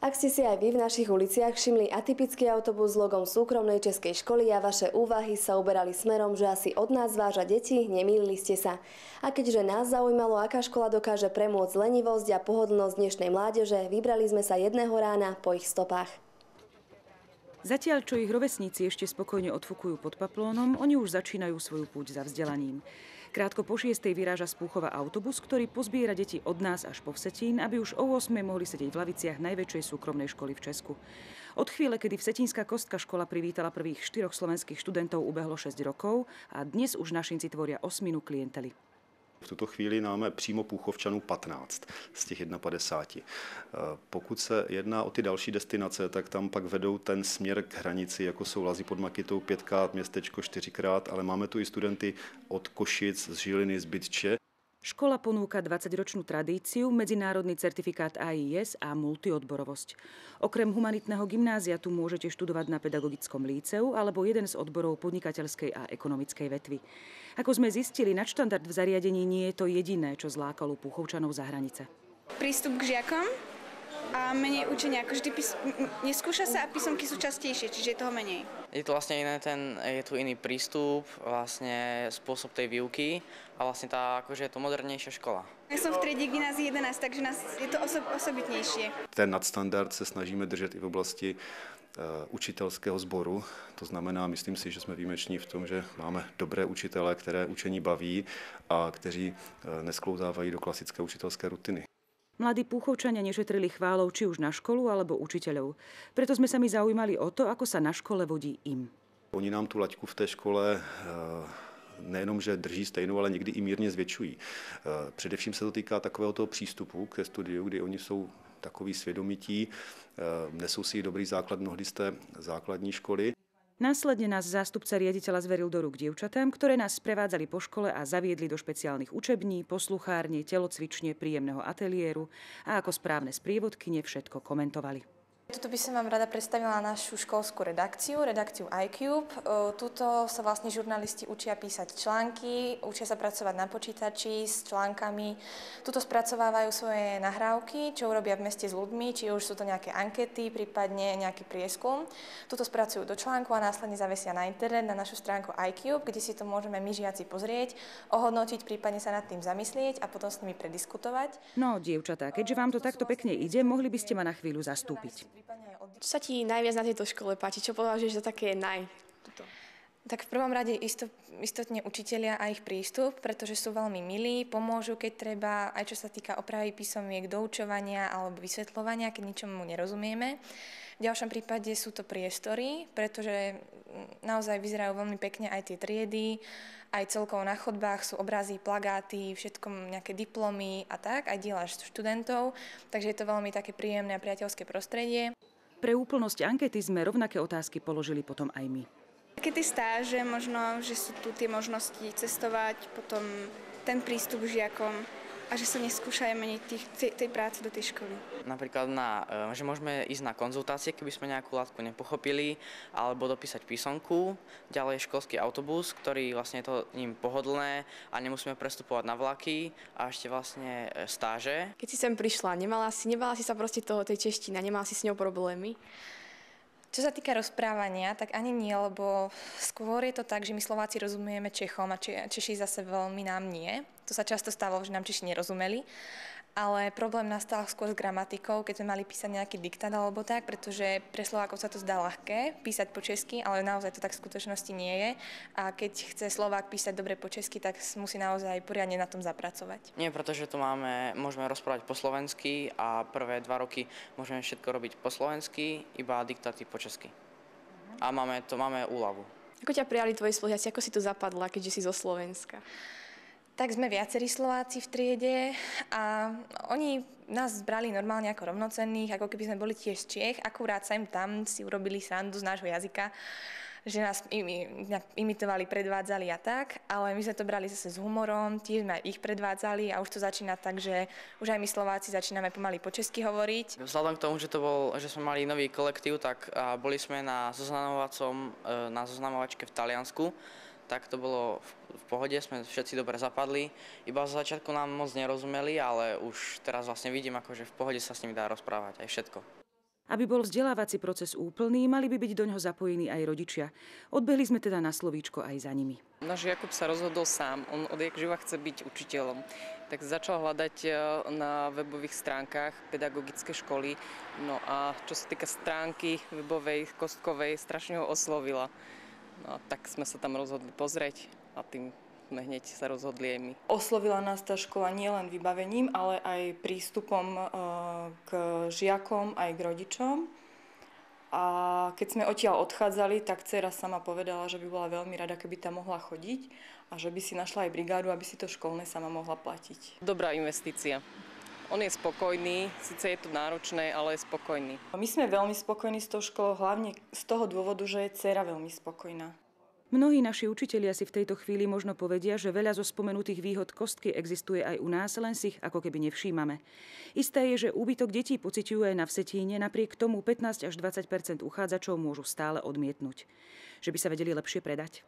Ak ste si aj vy v našich uliciach všimli atypický autobus s logom súkromnej českej školy a vaše úvahy sa uberali smerom, že asi od nás váža deti, nemýlili ste sa. A keďže nás zaujímalo, aká škola dokáže premôcť lenivosť a pohodlnosť dnešnej mládeže, vybrali sme sa jedného rána po ich stopách. Zatiaľ, čo ich rovesníci ešte spokojne odfukujú pod paplónom, oni už začínajú svoju púť za vzdelaním. Krátko po 6:00 vyráža z Púchova autobus, ktorý pozbiera deti od nás až po Vsetín, aby už o 8:00 mohli sedieť v laviciach najväčšej súkromnej školy v Česku. Od chvíle, kedy Vsetínska Kostka škola privítala prvých 4 slovenských študentov, ubehlo 6 rokov a dnes už našinci tvoria 8 klientely. V tuto chvíli máme přímo Púchovčanů 15 z těch 51. Pokud se jedná o ty další destinace, tak tam pak vedou ten směr k hranici, jako jsou Lazy pod Makytou 5krát, Městečko 4krát, ale máme tu i studenty od Košic, z Žiliny, z Bytče. Škola ponúka 20-ročnú tradíciu, medzinárodný certifikát AIS a multiodborovosť. Okrem humanitného gymnázia tu môžete študovať na pedagogickom líceu alebo jeden z odborov podnikateľskej a ekonomickej vetvy. Ako sme zistili, nadštandard v zariadení nie je to jediné, čo zlákalo Púchovčanov za hranice. Prístup k žiakom a menej učenia. Akože neskúša sa a písomky sú častejšie, čiže je toho menej. Je to vlastne iné, je tu iný prístup, vlastne spôsob tej výuky a vlastne akože je to modernejšia škola. Ja som v triede gymnázii 11, takže je to osobitnejšie. Ten nadstandard se snažíme držet i v oblasti učitelského sboru. To znamená, myslím si, že jsme výjimeční v tom, že máme dobré učitele, které učení baví a kteří nesklouzávají do klasické učitelské rutiny. Mladí Púchovčania nešetrili chválou či už na školu alebo učiteľov. Preto sme sa my zaujímali o to, ako sa na škole vodí im. Oni nám tu laťku v té škole nejenom, že drží stejnou, ale někdy i mírně zvětšují. Především se to týká takového toho přístupu ke studiu, kdy oni jsou takový svědomití, nesou si dobrý základ mnohdy z té základní školy. Následne nás zástupca riaditeľa zveril do rúk dievčatám, ktoré nás sprevádzali po škole a zaviedli do špeciálnych učební, posluchárne, telocvične, príjemného ateliéru a ako správne sprievodkyne všetko komentovali. Tuto by som vám rada predstavila našu školskú redakciu iCube. Tuto sa vlastne žurnalisti učia písať články, učia sa pracovať na počítači s článkami. Tuto spracovávajú svoje nahrávky, čo urobia v meste s ľuďmi, či už sú to nejaké ankety, prípadne nejaký prieskum. Tuto spracujú do článku a následne zavesia na internet, na našu stránku iCube, kde si to môžeme my žiaci pozrieť, ohodnotiť, prípadne sa nad tým zamyslieť a potom s nimi prediskutovať. No, dievčatá, keďže vám to takto pekne ide, mohli by ste ma na chvíľu zastúpiť. Čo sa ti najviac na tejto škole páči? Čo považuješ za také Tak v prvom rade istotne učitelia a ich prístup, pretože sú veľmi milí, pomôžu, keď treba, aj čo sa týka opravy písomiek, doučovania alebo vysvetľovania, keď ničomu nerozumieme. V ďalšom prípade sú to priestory, pretože naozaj vyzerajú veľmi pekne aj tie triedy, aj celkovo na chodbách sú obrazy, plagáty, všetko nejaké diplomy a tak, aj diela študentov, takže je to veľmi také príjemné a priateľské prostredie. Pre úplnosť ankety sme rovnaké otázky položili potom aj my. Také tie stáže, možno, že sú tu tie možnosti cestovať, potom ten prístup k žiakom a že sa neskúša aj meniť tej práce do tej školy. Napríklad, že môžeme ísť na konzultácie, keby sme nejakú látku nepochopili, alebo dopísať písomku. Ďalej školský autobus, ktorý vlastne je to ním pohodlné a nemusíme prestupovať na vlaky a ešte vlastne stáže. Keď si sem prišla, nebala si sa proste tej češtiny, nemala si s ňou problémy? Čo sa týka rozprávania, tak ani nie, lebo skôr je to tak, že my Slováci rozumieme Čechom a Češi zase veľmi nám nie. To sa často stalo, že nám Češi nerozumeli, ale problém nastal skôr s gramatikou, keď sme mali písať nejaký diktát alebo tak, pretože pre Slovákov sa to zdá ľahké písať po česky, ale naozaj to tak v skutočnosti nie je. A keď chce Slovák písať dobre po česky, tak musí naozaj poriadne na tom zapracovať. Nie, pretože tu môžeme rozprávať po slovensky a prvé 2 roky môžeme všetko robiť po slovensky, iba diktáty po česky. A máme úľavu. Ako ťa prijali tvoji spolužiaci, ako si tu zapadla, keďže si zo Slovenska? Tak sme viacerí Slováci v triede a oni nás brali normálne ako rovnocenných, ako keby sme boli tiež z Čiech, akurát sem tam si urobili srandu z nášho jazyka, že nás imitovali, predvádzali a tak, ale my sme to brali zase s humorom, tiež sme ich predvádzali a už to začína tak, že už aj my Slováci začíname pomaly po česky hovoriť. Vzhľadom k tomu, že sme mali nový kolektív, tak boli sme na zoznamovačke v Taliansku, tak to bolo v pohode, sme všetci dobre zapadli. Iba z začiatku nám moc nerozumeli, ale už teraz vlastne vidím, akože v pohode sa s nimi dá rozprávať aj všetko. Aby bol vzdelávací proces úplný, mali by byť doňho zapojení aj rodičia. Odbehli sme teda na slovíčko aj za nimi. Náš Jakub sa rozhodol sám, on odjak živa chce byť učiteľom. Tak začal hľadať na webových stránkach pedagogické školy. No a čo sa týka stránky webovej, kostkovej, strašne ho oslovila. No a tak sme sa tam rozhodli pozrieť a tým sme hneď sa rozhodli aj my. Oslovila nás tá škola nielen vybavením, ale aj prístupom k žiakom, aj k rodičom. A keď sme odtiaľ odchádzali, tak dcéra sama povedala, že by bola veľmi rada, keby tam mohla chodiť a že by si našla aj brigádu, aby si to školné sama mohla platiť. Dobrá investícia. On je spokojný, síce je to náročné, ale je spokojný. My sme veľmi spokojní s tou školou, hlavne z toho dôvodu, že je dcéra veľmi spokojná. Mnohí naši učitelia si v tejto chvíli možno povedia, že veľa zo spomenutých výhod kostky existuje aj u nás, len si ich ako keby nevšímame. Isté je, že úbytok detí pociťujú aj na Vsetíne, napriek tomu 15 až 20% uchádzačov môžu stále odmietnúť. Že by sa vedeli lepšie predať.